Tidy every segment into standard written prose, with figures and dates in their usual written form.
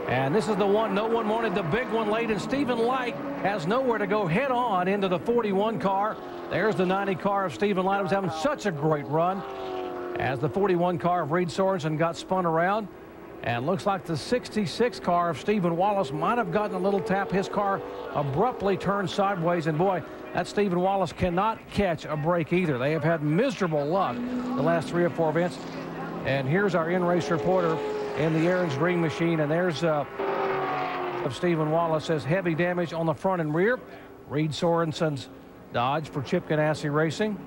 And this is the one no one wanted, the big one late, and Stephen Light has nowhere to go head on into the 41 car. There's the 90 car of Stephen Light, who was having such a great run as the 41 car of Reed Sorensen got spun around. And looks like the 66 car of Stephen Wallace might have gotten a little tap. His car abruptly turned sideways, and boy, that Stephen Wallace cannot catch a break either. They have had miserable luck the last 3 or 4 events. And here's our in-race reporter in the Aaron's Green Machine, and there's of Stephen Wallace. Says heavy damage on the front and rear. Reed Sorensen's Dodge for Chip Ganassi Racing.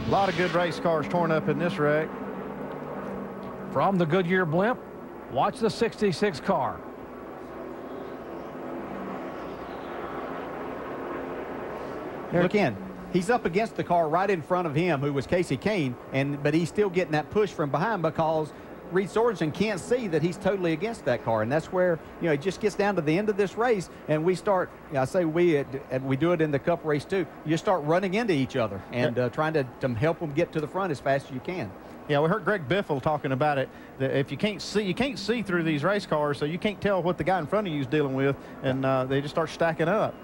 A lot of good race cars torn up in this wreck. From the Goodyear blimp, watch the 66 car. Look in. He's up against the car right in front of him, who was Kasey Kahne, but he's still getting that push from behind because Reed Sorensen can't see that he's totally against that car. And that's where, it just gets down to the end of this race, and we start, I say we do it in the Cup race too. You start running into each other and trying to help them get to the front as fast as you can. Yeah, we heard Greg Biffle talking about it, that if you can't see through these race cars, so you can't tell what the guy in front of you is dealing with, and they just start stacking up.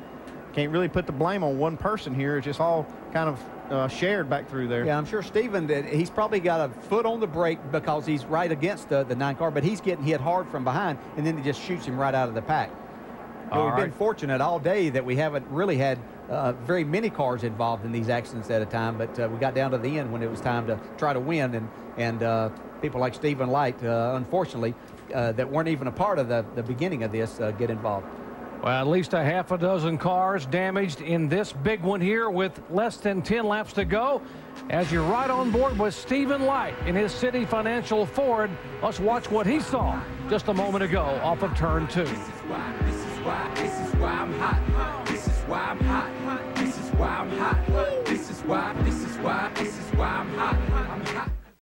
Can't really put the blame on one person here. It's just all kind of shared back through there. Yeah, I'm sure Stephen, he's probably got a foot on the brake because he's right against the 9 car, but he's getting hit hard from behind, and then he just shoots him right out of the pack. We've been fortunate all day that we haven't really had very many cars involved in these accidents at a time, but we got down to the end when it was time to try to win, and people like Stephen Light, unfortunately, that weren't even a part of the beginning of this get involved. Well, at least a half a dozen cars damaged in this big one here with less than 10 laps to go. As you're right on board with Stephen Light in his City Financial Ford, let's watch what he saw just a moment ago off of turn 2. This is why I'm hot.